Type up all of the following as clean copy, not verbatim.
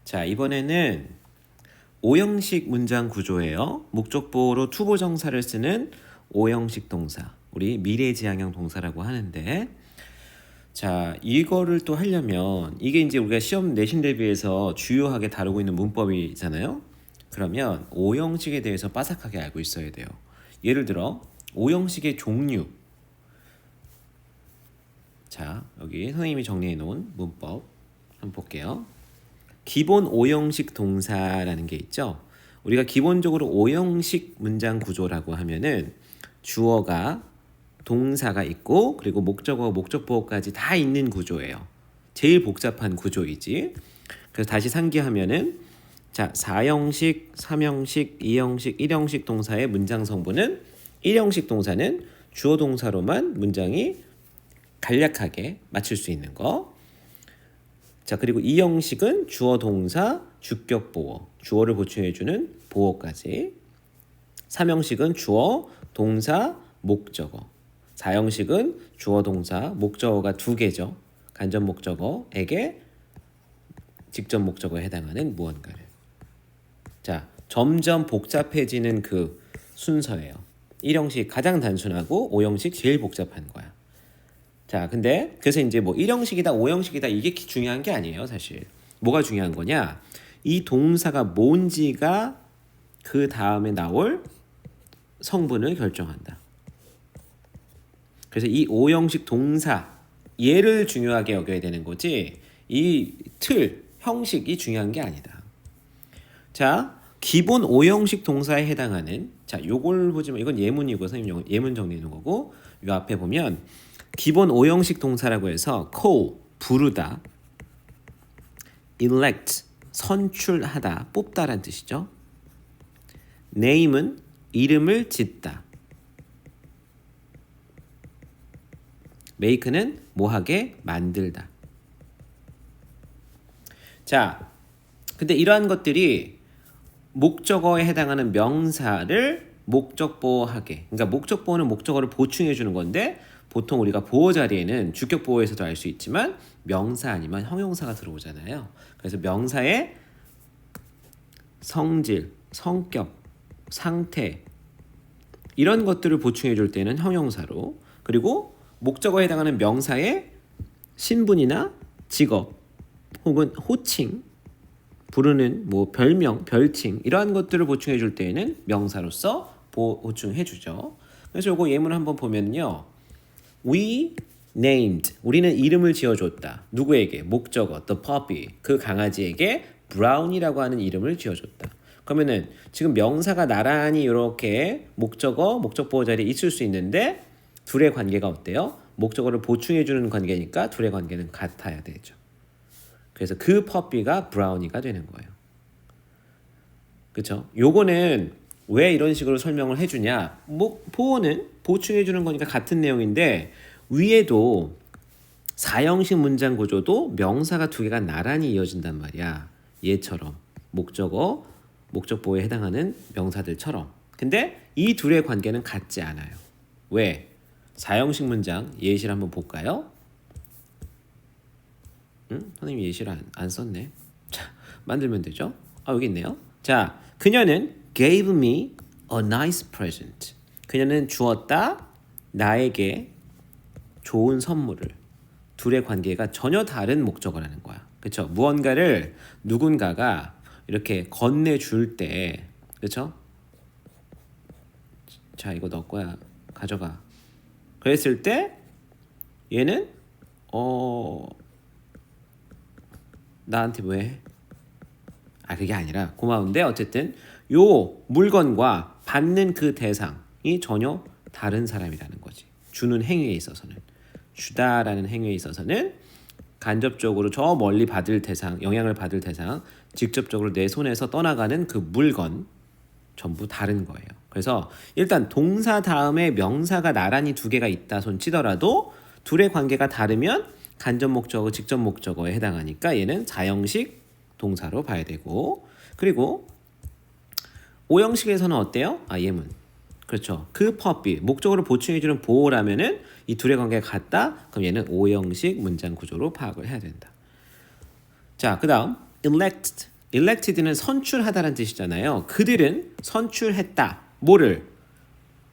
자, 이번에는 오형식 문장 구조예요. 목적보호로 투보정사를 쓰는 오형식 동사. 우리 미래지향형 동사라고 하는데, 자, 이거를 또 하려면 이게 이제 우리가 시험 내신 대비해서 주요하게 다루고 있는 문법이잖아요. 그러면 오형식에 대해서 빠삭하게 알고 있어야 돼요. 예를 들어 오형식의 종류. 자, 여기 선생님이 정리해 놓은 문법 한번 볼게요. 기본 오형식 동사라는 게 있죠. 우리가 기본적으로 오형식 문장 구조라고 하면은 주어가 동사가 있고 그리고 목적어, 목적보호까지 다 있는 구조예요. 제일 복잡한 구조이지. 그래서 다시 상기하면은 자, 4형식, 3형식, 2형식, 1형식 동사의 문장 성분은 1형식 동사는 주어 동사로만 문장이 간략하게 맞출 수 있는 거. 자, 그리고 2형식은 주어 동사 주격 보호, 주어를 보충해주는 보호까지. 3형식은 주어 동사 목적어. 4형식은 주어 동사 목적어가 2개죠. 간접 목적어에게 직접 목적어에 해당하는 무언가를. 자, 점점 복잡해지는 그 순서예요. 1형식 가장 단순하고 5형식 제일 복잡한 거야. 자, 근데 그래서 이제 뭐 1형식이다, 5형식이다 이게 중요한 게 아니에요, 사실. 뭐가 중요한 거냐? 이 동사가 뭔지가 그 다음에 나올 성분을 결정한다. 그래서 이 5형식 동사 얘를 중요하게 여겨야 되는 거지 이 틀, 형식이 중요한 게 아니다. 자, 기본 5형식 동사에 해당하는 자, 요걸 보지만 이건 예문이고 선생님 예문 정리해 놓은 거고 요 앞에 보면 기본 5형식 동사라고 해서 call, 부르다, elect, 선출하다, 뽑다란 뜻이죠. name은 이름을 짓다. make는 뭐하게 만들다. 자, 근데 이러한 것들이 목적어에 해당하는 명사를 목적보호하게, 그러니까 목적보호는 목적어를 보충해 주는 건데 보통 우리가 보호 자리에는 주격 보호에서도 알 수 있지만 명사 아니면 형용사가 들어오잖아요. 그래서 명사의 성질, 성격, 상태 이런 것들을 보충해 줄 때는 형용사로, 그리고 목적어에 해당하는 명사의 신분이나 직업 혹은 호칭, 부르는 뭐 별명, 별칭 이러한 것들을 보충해 줄 때에는 명사로서 보충해 주죠. 그래서 요거 예문 한번 보면요. We named, 우리는 이름을 지어줬다. 누구에게? 목적어, the puppy, 그 강아지에게 브라운이라고 하는 이름을 지어줬다. 그러면은 지금 명사가 나란히 이렇게 목적어, 목적보호 자리에 있을 수 있는데 둘의 관계가 어때요? 목적어를 보충해주는 관계니까 둘의 관계는 같아야 되죠. 그래서 그 퍼피가 브라우니가 되는 거예요. 그렇죠? 요거는 왜 이런 식으로 설명을 해주냐? 보호는 보충해주는 거니까 같은 내용인데 위에도 4형식 문장 구조도 명사가 2개가 나란히 이어진단 말이야. 얘처럼 목적어, 목적보호에 해당하는 명사들처럼. 근데 이 둘의 관계는 같지 않아요. 왜? 4형식 문장 예시를 한번 볼까요? 선생님 예시를 안 썼네. 자, 만들면 되죠. 여기 있네요. 자, 그녀는 gave me a nice present. 그녀는 주었다 나에게 좋은 선물을. 둘의 관계가 전혀 다른 목적어라는 거야. 그렇죠? 무언가를 누군가가 이렇게 건네줄 때, 그렇죠? 자, 이거 너 거야. 가져가. 그랬을 때 얘는 나한테 왜? 그게 아니라 고마운데 어쨌든 요 물건과 받는 그 대상이 전혀 다른 사람이라는 거지. 주는 행위에 있어서는, 주다라는 행위에 있어서는 간접적으로 저 멀리 받을 대상, 영향을 받을 대상, 직접적으로 내 손에서 떠나가는 그 물건 전부 다른 거예요. 그래서 일단 동사 다음에 명사가 나란히 2개가 있다 손 치더라도 둘의 관계가 다르면 간접 목적어, 직접 목적어에 해당하니까 얘는 4형식 동사로 봐야 되고, 그리고 5형식에서는 어때요? 예문. 그렇죠. 그 퍼피, 목적어를 보충해주는 보호라면은 이 둘의 관계가 같다? 그럼 얘는 5형식 문장 구조로 파악을 해야 된다. 자, 그 다음 elect, elected는 선출하다라는 뜻이잖아요. 그들은 선출했다. 뭐를?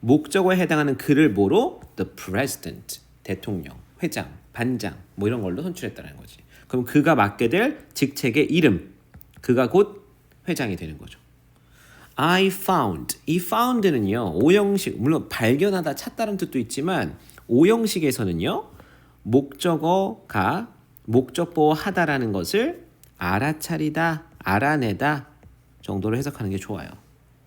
목적어에 해당하는 그를 뭐로? The president, 대통령, 회장, 반장 뭐 이런 걸로 선출했다는 거지. 그럼 그가 맡게 될 직책의 이름, 그가 곧 회장이 되는 거죠. I found, 이 found는요 오형식, 물론 발견하다, 찾다는 뜻도 있지만 오형식에서는요 목적어가 목적보호 하다라는 것을 알아차리다, 알아내다 정도로 해석하는 게 좋아요.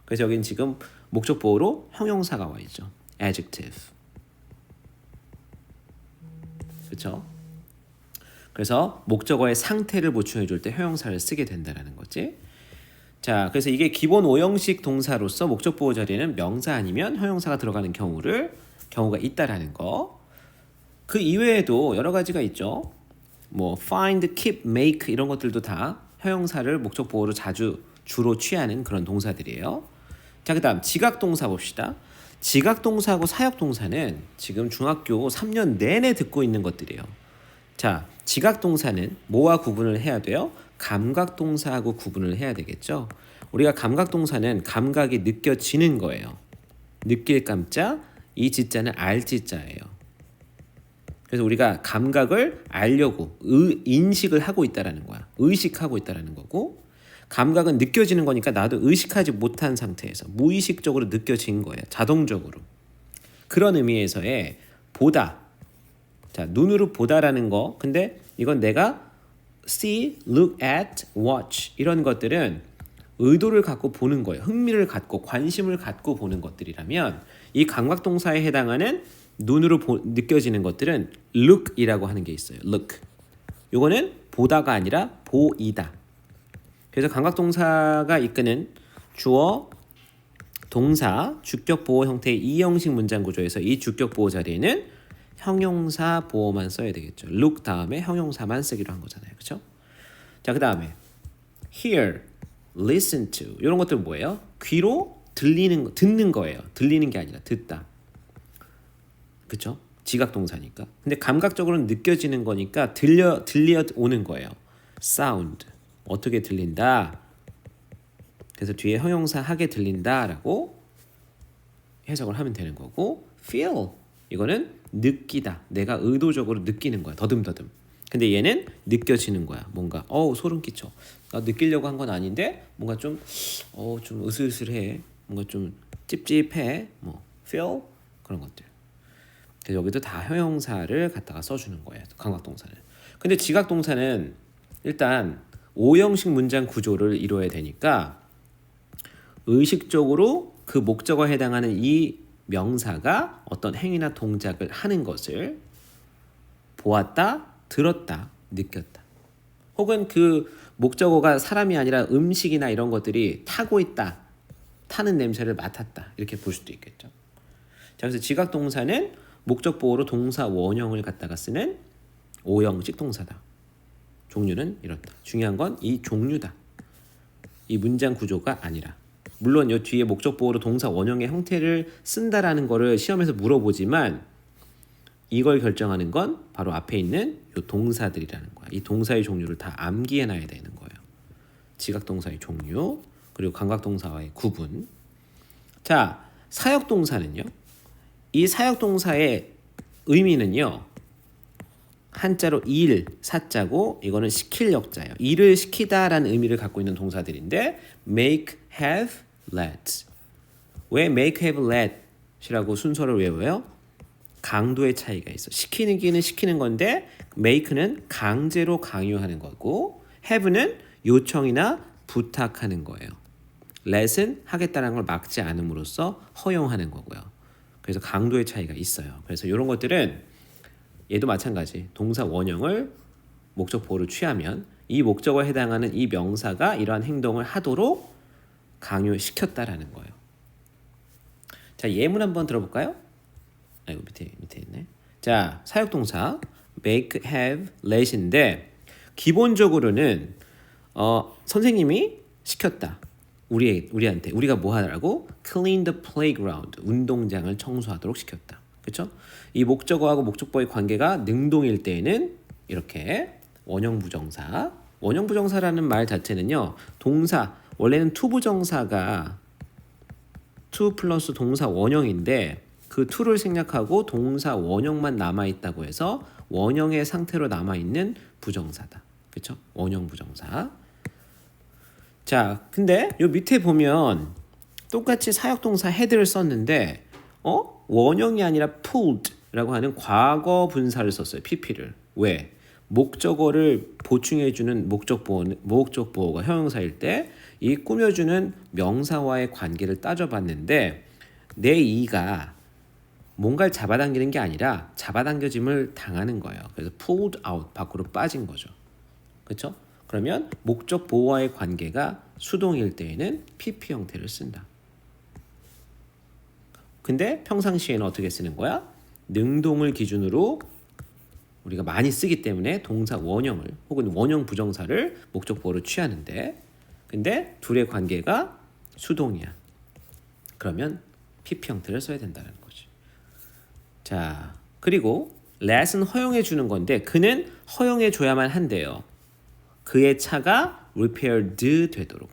그래서 여긴 지금 목적보호로 형용사가 와 있죠. adjective. 그렇죠? 그래서 목적어의 상태를 보충해 줄 때 형용사를 쓰게 된다는 거지. 자, 그래서 이게 기본 오형식 동사로서 목적보호 자리에는 명사 아니면 형용사가 들어가는 경우가 있다라는 거. 그 이외에도 여러 가지가 있죠. 뭐 find, keep, make 이런 것들도 다 형용사를 목적보호로 주로 취하는 그런 동사들이에요. 자, 그다음 지각동사 봅시다. 지각동사하고 사역동사는 지금 중학교 3년 내내 듣고 있는 것들이에요. 자, 지각동사는 뭐와 구분을 해야 돼요? 감각동사하고 구분을 해야 되겠죠. 우리가 감각동사는 감각이 느껴지는 거예요. 느낄 감자, 이 지자는 알 지자예요. 그래서 우리가 감각을 알려고 인식을 하고 있다라는 거야. 의식하고 있다라는 거고, 감각은 느껴지는 거니까 나도 의식하지 못한 상태에서 무의식적으로 느껴진 거예요. 자동적으로. 그런 의미에서의 보다. 자, 눈으로 보다라는 거. 근데 이건 내가 see, look at, watch 이런 것들은 의도를 갖고 보는 거예요. 흥미를 갖고 관심을 갖고 보는 것들이라면 이 감각동사에 해당하는 눈으로 느껴지는 것들은 look이라고 하는 게 있어요. look. 요거는 보다가 아니라 보이다. 그래서 감각동사가 이끄는 주어, 동사, 주격보호 형태의 이형식 문장 구조에서 이 주격보호 자리에는 형용사 보호만 써야 되겠죠. look 다음에 형용사만 쓰기로 한 거잖아요. 그렇죠? 자, 그 다음에 hear, listen to 이런 것들 뭐예요? 귀로 듣는 거예요. 들리는 게 아니라 듣다. 그렇죠? 지각동사니까. 근데 감각적으로는 느껴지는 거니까 들려오는 거예요. sound. 어떻게 들린다? 그래서 뒤에 형용사 하게 들린다라고 해석을 하면 되는 거고, feel 이거는 느끼다. 내가 의도적으로 느끼는 거야. 더듬더듬. 근데 얘는 느껴지는 거야. 뭔가 소름 끼쳐. 나 느끼려고 한 건 아닌데 뭔가 좀 으슬으슬해. 뭔가 좀 찝찝해. 뭐 feel 그런 것들. 그래서 여기도 다 형용사를 갖다가 써주는 거예요. 감각동사는. 근데 지각동사는 일단 오형식 문장 구조를 이루어야 되니까 의식적으로 그 목적어에 해당하는 이 명사가 어떤 행위나 동작을 하는 것을 보았다, 들었다, 느꼈다. 혹은 그 목적어가 사람이 아니라 음식이나 이런 것들이 타고 있다, 타는 냄새를 맡았다 이렇게 볼 수도 있겠죠. 자, 그래서 지각동사는 목적보호로 동사 원형을 갖다가 쓰는 오형식 동사다. 종류는 이렇다. 중요한 건 이 종류다. 이 문장 구조가 아니라. 물론 이 뒤에 목적보호로 동사 원형의 형태를 쓴다라는 거를 시험에서 물어보지만 이걸 결정하는 건 바로 앞에 있는 이 동사들이라는 거야. 이 동사의 종류를 다 암기해놔야 되는 거예요. 지각동사의 종류, 그리고 감각동사와의 구분. 자, 사역동사는요. 이 사역동사의 의미는요. 한자로 일, 사자고 이거는 시킬 역자예요. 일을 시키다라는 의미를 갖고 있는 동사들인데 make, have, let. 왜 make, have, let이라고 순서를 외워요? 강도의 차이가 있어. 시키는 기는 시키는 건데 make는 강제로 강요하는 거고 have는 요청이나 부탁하는 거예요. let은 하겠다는 걸 막지 않음으로써 허용하는 거고요. 그래서 강도의 차이가 있어요. 그래서 이런 것들은 얘도 마찬가지. 동사 원형을 목적보호를 취하면 이 목적어에 해당하는 이 명사가 이러한 행동을 하도록 강요시켰다라는 거예요. 자, 예문 한번 들어볼까요? 이거 밑에 있네. 자, 사역동사 make, have, let인데 기본적으로는 선생님이 시켰다. 우리한테 우리가 뭐 하라고? clean the playground. 운동장을 청소하도록 시켰다. 그렇죠? 이 목적어하고 목적보의 관계가 능동일 때에는 이렇게 원형 부정사, 원형 부정사라는 말 자체는요. 동사 원래는 to 부정사가 to 플러스 동사 원형인데 그 to를 생략하고 동사 원형만 남아 있다고 해서 원형의 상태로 남아 있는 부정사다. 그렇죠? 원형 부정사. 자, 근데 요 밑에 보면 똑같이 사역동사 had를 썼는데 원형이 아니라 pulled라고 하는 과거 분사를 썼어요. pp를. 왜? 목적어를 보충해주는 목적보어가 형용사일 때 이 꾸며주는 명사와의 관계를 따져봤는데 내 이가 뭔가를 잡아당기는 게 아니라 잡아당겨짐을 당하는 거예요. 그래서 pulled out, 밖으로 빠진 거죠. 그렇죠? 그러면 목적 보어와의 관계가 수동일 때에는 PP 형태를 쓴다. 근데 평상시에는 어떻게 쓰는 거야? 능동을 기준으로 우리가 많이 쓰기 때문에 동사 원형을 혹은 원형 부정사를 목적 보어로 취하는데 근데 둘의 관계가 수동이야. 그러면 PP 형태를 써야 된다는 거지. 자, 그리고 let은 허용해 주는 건데 그는 허용해 줘야만 한대요. 그의 차가 repaired 되도록.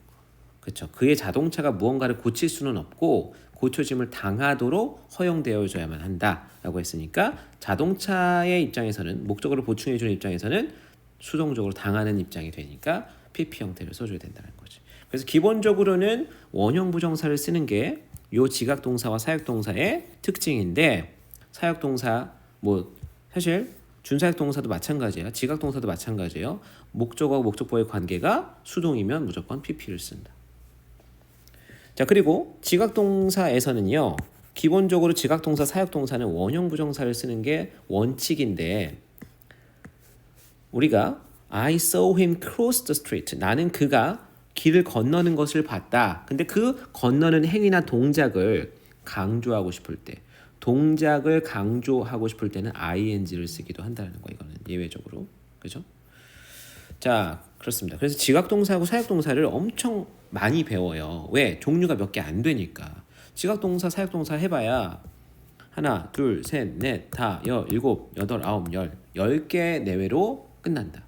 그렇죠. 그의 자동차가 무언가를 고칠 수는 없고 고쳐짐을 당하도록 허용되어줘야만 한다라고 했으니까 자동차의 입장에서는 목적어를 보충해 주는 입장에서는 수동적으로 당하는 입장이 되니까 PP 형태를 써줘야 된다는 거지. 그래서 기본적으로는 원형 부정사를 쓰는 게 요 지각동사와 사역동사의 특징인데 사역동사 뭐 사실 준사역동사도 마찬가지야. 지각동사도 마찬가지예요. 목적어와 목적보의 관계가 수동이면 무조건 PP를 쓴다. 자, 그리고 지각동사에서는요. 기본적으로 지각동사, 사역동사는 원형 부정사를 쓰는 게 원칙인데 우리가 I saw him cross the street. 나는 그가 길을 건너는 것을 봤다. 근데 그 건너는 행위나 동작을 강조하고 싶을 때 동작을 강조하고 싶을 때는 ing를 쓰기도 한다는 거 이거는 예외적으로. 그죠? 자, 그렇습니다. 그래서 지각동사하고 사역동사를 엄청 많이 배워요. 왜? 종류가 몇 개 안 되니까. 지각동사, 사역동사 해봐야 하나, 둘, 셋, 넷, 다, 일곱, 여덟, 아홉, 10개 내외로 끝난다.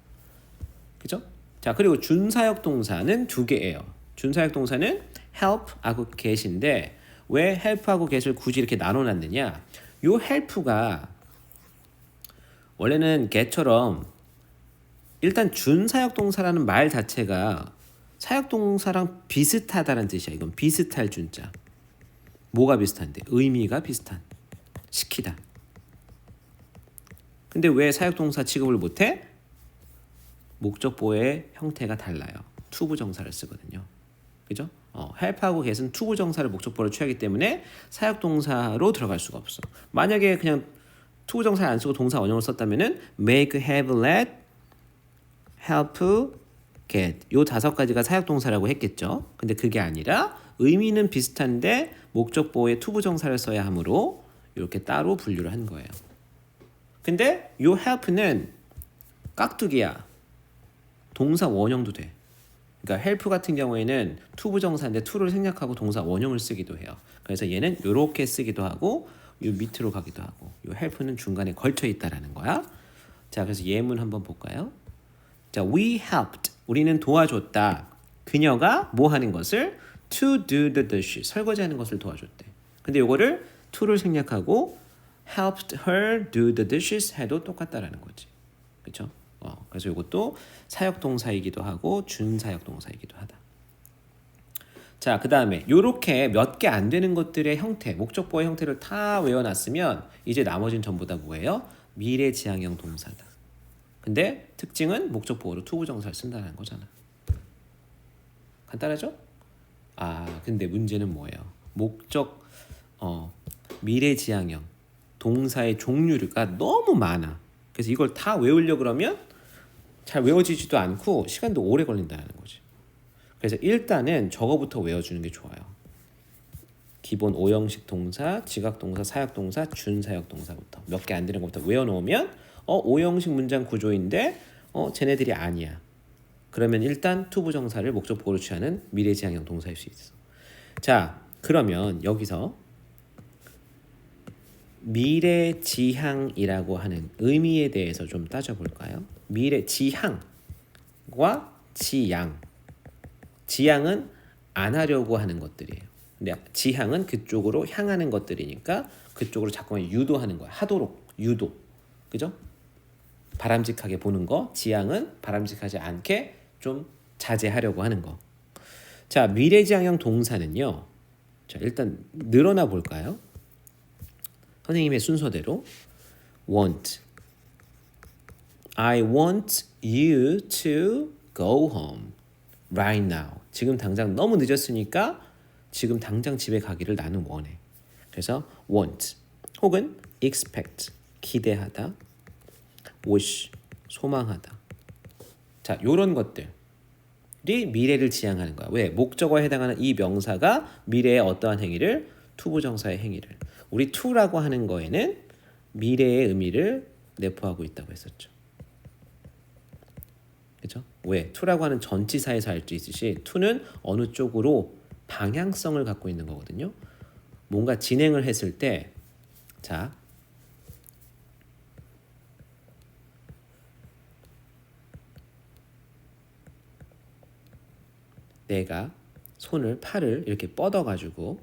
그죠? 자, 그리고 준사역동사는 2개예요. 준사역동사는 help하고 get인데 왜 help하고 get을 굳이 이렇게 나눠놨느냐? 요 help가 원래는 get처럼 일단 준사역동사라는 말 자체가 사역동사랑 비슷하다는 뜻이야. 이건 비슷할 준자. 뭐가 비슷한데? 의미가 비슷한. 시키다. 근데 왜 사역동사 취급을 못해? 목적보의 형태가 달라요. 투부정사를 쓰거든요. 그죠? help하고 get은 투부정사를 목적보로 취하기 때문에 사역동사로 들어갈 수가 없어. 만약에 그냥 투부정사를 안 쓰고 동사 원형을 썼다면은 make, have, let, help, get 요 5가지가 사역동사라고 했겠죠. 근데 그게 아니라 의미는 비슷한데 목적보에 투부정사를 써야 하므로 이렇게 따로 분류를 한 거예요. 근데 요 help는 깍두기야. 동사 원형도 돼. 그러니까 help 같은 경우에는 투부정사인데 to를 생략하고 동사 원형을 쓰기도 해요. 그래서 얘는 이렇게 쓰기도 하고 요 밑으로 가기도 하고 요 help는 중간에 걸쳐 있다라는 거야. 자, 그래서 예문 한번 볼까요? 자, we helped. 우리는 도와줬다. 그녀가 뭐 하는 것을 to do the dishes. 설거지하는 것을 도와줬대. 근데 요거를 to를 생략하고 helped her do the dishes 해도 똑같다라는 거지. 그렇죠? 그래서 이것도 사역동사이기도 하고 준사역동사이기도 하다. 자, 그 다음에 이렇게 몇 개 안 되는 것들의 형태, 목적보의 형태를 다 외워놨으면 이제 나머지는 전부 다 뭐예요? 미래지향형 동사다. 근데 특징은 목적보어로 투부정사를 쓴다는 거잖아. 간단하죠? 근데 문제는 뭐예요? 미래지향형 동사의 종류가 너무 많아. 그래서 이걸 다 외우려고 그러면 잘 외워지지도 않고 시간도 오래 걸린다는 거지. 그래서 일단은 저거부터 외워주는 게 좋아요. 기본 5형식 동사, 지각동사, 사역동사, 준사역동사부터 몇 개 안 되는 것부터 외워놓으면 5형식 문장 구조인데 쟤네들이 아니야. 그러면 일단 투부정사를 목적보어로 취하는 미래지향형 동사일 수 있어. 자, 그러면 여기서 미래지향이라고 하는 의미에 대해서 좀 따져볼까요? 미래지향과 지향은 안 하려고 하는 것들이에요. 근데 지향은 그쪽으로 향하는 것들이니까 그쪽으로 자꾸만 유도하는 거야. 하도록 유도. 그죠? 바람직하게 보는 거. 지향은 바람직하지 않게 좀 자제하려고 하는 거. 자, 미래지향형 동사는요. 자, 일단 늘어나 볼까요? 선생님의 순서대로 want. I want you to go home right now. 지금 당장 너무 늦었으니까 지금 당장 집에 가기를 나는 원해. 그래서 want 혹은 expect 기대하다, wish 소망하다. 자, 요런 것들이 미래를 지향하는 거야. 왜? 목적어에 해당하는 이 명사가 미래의 어떠한 행위를 투부정사의 행위를 우리 to라고 하는 거에는 미래의 의미를 내포하고 있다고 했었죠. 그죠? 왜? to라고 하는 전치사에서 알 수 있듯이 to는 어느 쪽으로 방향성을 갖고 있는 거거든요. 뭔가 진행을 했을 때, 자, 내가 팔을 이렇게 뻗어가지고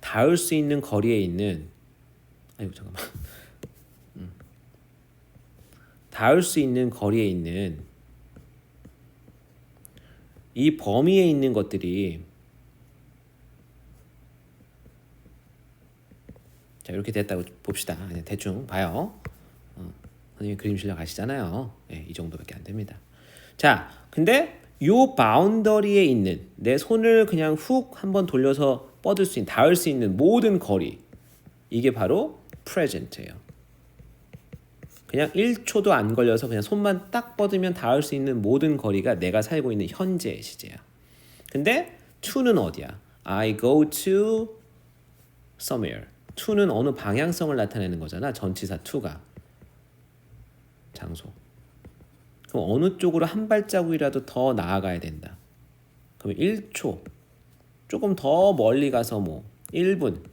닿을 수 있는 거리에 있는 닿을 수 있는 거리에 있는 이 범위에 있는 것들이 자 이렇게 됐다고 봅시다. 그냥 대충 봐요. 선생님 그림 실력 아시잖아요. 네, 이 정도밖에 안 됩니다. 자, 근데 요 바운더리에 있는 내 손을 그냥 훅 한번 돌려서 뻗을 수 있는 닿을 수 있는 모든 거리 이게 바로 present예요. 그냥 1초도 안 걸려서 그냥 손만 딱 뻗으면 닿을 수 있는 모든 거리가 내가 살고 있는 현재의 시제야. 근데 to는 어디야? I go to somewhere. to는 어느 방향성을 나타내는 거잖아. 전치사 to가. 장소. 그럼 어느 쪽으로 한 발자국이라도 더 나아가야 된다. 그럼 1초. 조금 더 멀리 가서 뭐 1분.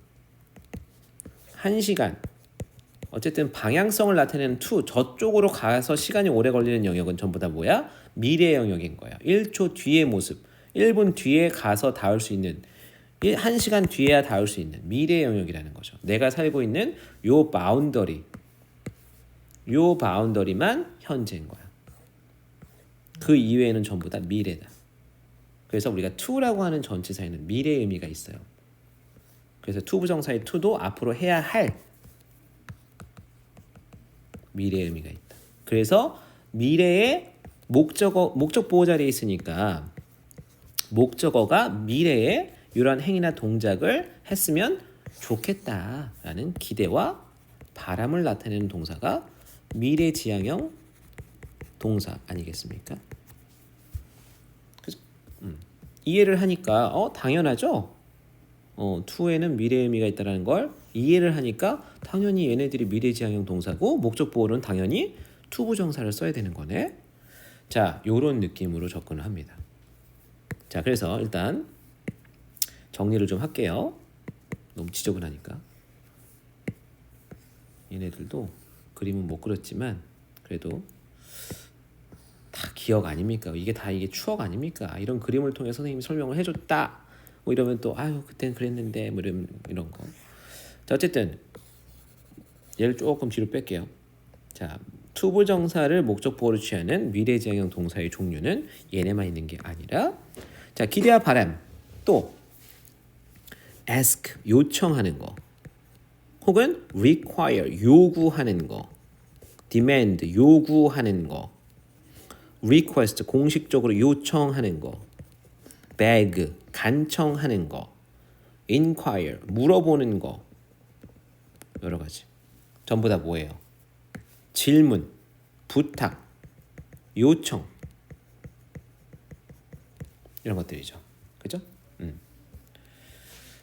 1시간. 어쨌든 방향성을 나타내는 to 저쪽으로 가서 시간이 오래 걸리는 영역은 전부 다 뭐야? 미래 영역인 거야. 1초 뒤의 모습, 1분 뒤에 가서 닿을 수 있는 1시간 뒤에야 닿을 수 있는 미래 영역이라는 거죠. 내가 살고 있는 요 바운더리만 현재인 거야. 그 이외에는 전부 다 미래다. 그래서 우리가 to라고 하는 전치사에는 미래의 의미가 있어요. 그래서 투부정사의 to도 앞으로 해야 할 미래의 의미가 있다. 그래서 미래의 목적 보호 자리에 있으니까 목적어가 미래에 이러한 행위나 동작을 했으면 좋겠다라는 기대와 바람을 나타내는 동사가 미래지향형 동사 아니겠습니까? 그죠? 이해를 하니까 당연하죠. to에는 미래의 의미가 있다는 걸 이해를 하니까 당연히 얘네들이 미래지향형 동사고 목적 보호는 당연히 투부정사를 써야 되는 거네. 자, 요런 느낌으로 접근을 합니다. 자, 그래서 일단 정리를 좀 할게요. 너무 지저분하니까. 얘네들도 그림은 못 그렸지만 그래도 다 기억 아닙니까? 이게 추억 아닙니까? 이런 그림을 통해 선생님이 설명을 해줬다. 뭐 이러면 또 아유 그땐 그랬는데 뭐 이런 거. 자, 어쨌든 얘를 조금 뒤로 뺄게요. 자, 투부정사를 목적 보호로 취하는 미래지향형 동사의 종류는 얘네만 있는 게 아니라 자, 기대와 바람 또 ask 요청하는 거 혹은 require 요구하는 거 demand 요구하는 거 request 공식적으로 요청하는 거 beg 간청하는 거 inquire 물어보는 거 여러 가지 전부 다 뭐예요? 질문, 부탁, 요청 이런 것들이죠. 그죠?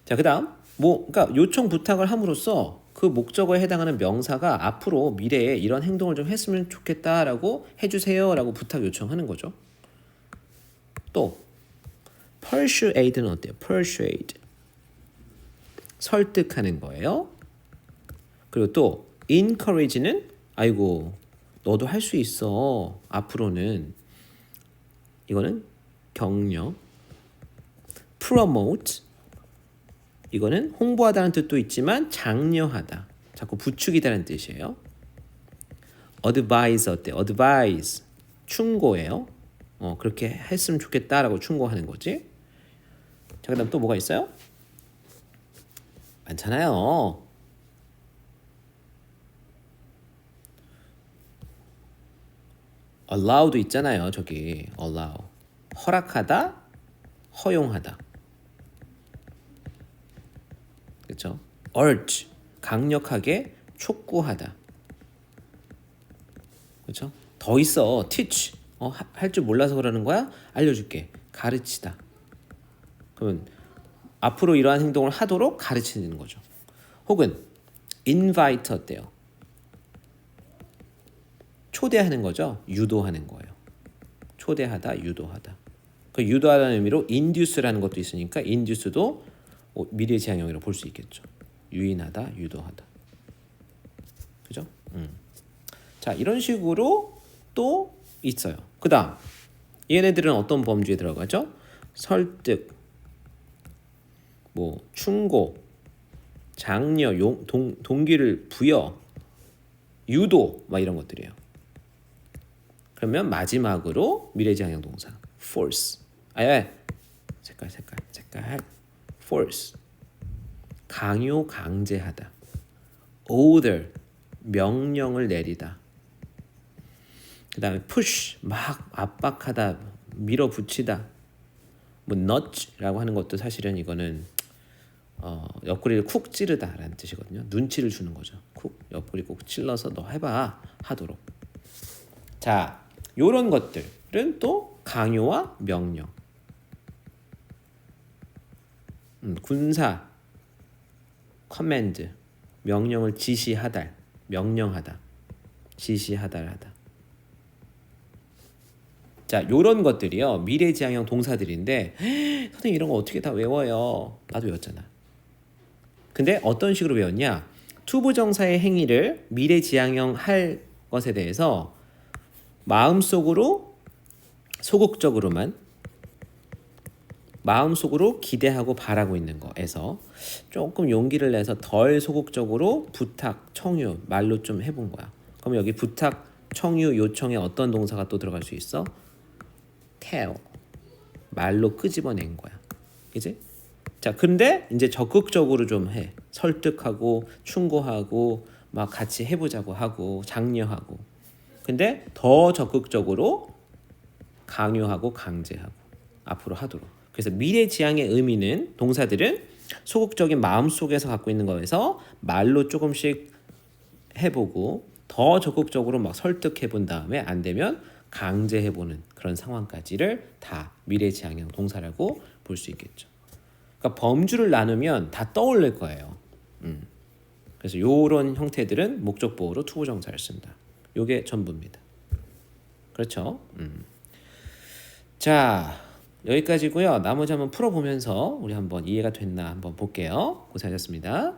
자, 그다음 그러니까 요청 부탁을 함으로써 그 목적어에 해당하는 명사가 앞으로 미래에 이런 행동을 좀 했으면 좋겠다라고 해주세요라고 부탁 요청하는 거죠. 또 persuade는 어때요? persuade 설득하는 거예요. 그리고 또 encourage는 아이고 너도 할 수 있어. 앞으로는 이거는 격려. promote 이거는 홍보하다는 뜻도 있지만 장려하다. 자꾸 부추기다는 뜻이에요. advise 어때? advise 충고예요. 그렇게 했으면 좋겠다라고 충고하는 거지. 자, 그다음 또 뭐가 있어요? 많잖아요. allow도 있잖아요. 저기 allow 허락하다, 허용하다. 그렇죠? urge 강력하게 촉구하다. 그렇죠? 더 있어. teach 할 줄 몰라서 그러는 거야? 알려줄게. 가르치다. 그러면 앞으로 이러한 행동을 하도록 가르치는 거죠. 혹은 invite 어때요? 초대하는 거죠. 유도하는 거예요. 초대하다, 유도하다. 그 유도하다는 의미로 induce라는 것도 있으니까 induce도 미래지향형이라고 볼 수 있겠죠. 유인하다, 유도하다. 그죠? 자, 이런 식으로 또 있어요. 그다음 얘네들은 어떤 범주에 들어가죠? 설득, 뭐 충고, 장려, 동기를 부여, 유도 막 이런 것들이에요. 그러면 마지막으로 미래지향형 동사 force. 색깔 force. 강요, 강제하다. order 명령을 내리다. 그다음에 push 막 압박하다, 밀어붙이다. 뭐 nudge라고 하는 것도 사실은 이거는 옆구리를 쿡 찌르다라는 뜻이거든요. 눈치를 주는 거죠. 쿡 옆구리 꼭 찔러서 너 해봐 하도록. 자, 요런 것들은 또 강요와 명령. 군사 command 명령을 지시하다, 명령하다, 지시하다하다. 자, 요런 것들이요 미래지향형 동사들인데 선생님 이런 거 어떻게 다 외워요? 나도 외웠잖아. 근데 어떤 식으로 외웠냐? 투부정사의 행위를 미래지향형 할 것에 대해서 마음속으로 소극적으로만 마음속으로 기대하고 바라고 있는 거에서 조금 용기를 내서 덜 소극적으로 부탁, 청유 말로 좀 해본 거야. 그럼 여기 부탁, 청유, 요청에 어떤 동사가 또 들어갈 수 있어? tell 말로 끄집어낸 거야. 그지? 자, 근데 이제 적극적으로 좀 해. 설득하고 충고하고 막 같이 해보자고 하고 장려하고. 근데 더 적극적으로 강요하고 강제하고 앞으로 하도록. 그래서 미래지향의 의미는 동사들은 소극적인 마음속에서 갖고 있는 거에서 말로 조금씩 해보고 더 적극적으로 막 설득해본 다음에 안 되면 강제해보는 그런 상황까지를 다 미래지향형 동사라고 볼 수 있겠죠. 그러니까 범주를 나누면 다 떠올릴 거예요. 그래서 이런 형태들은 목적보호로 투부정사를 쓴다. 요게 전부입니다. 그렇죠? 자, 여기까지고요. 나머지 한번 풀어보면서 우리 한번 이해가 됐나 한번 볼게요. 고생하셨습니다.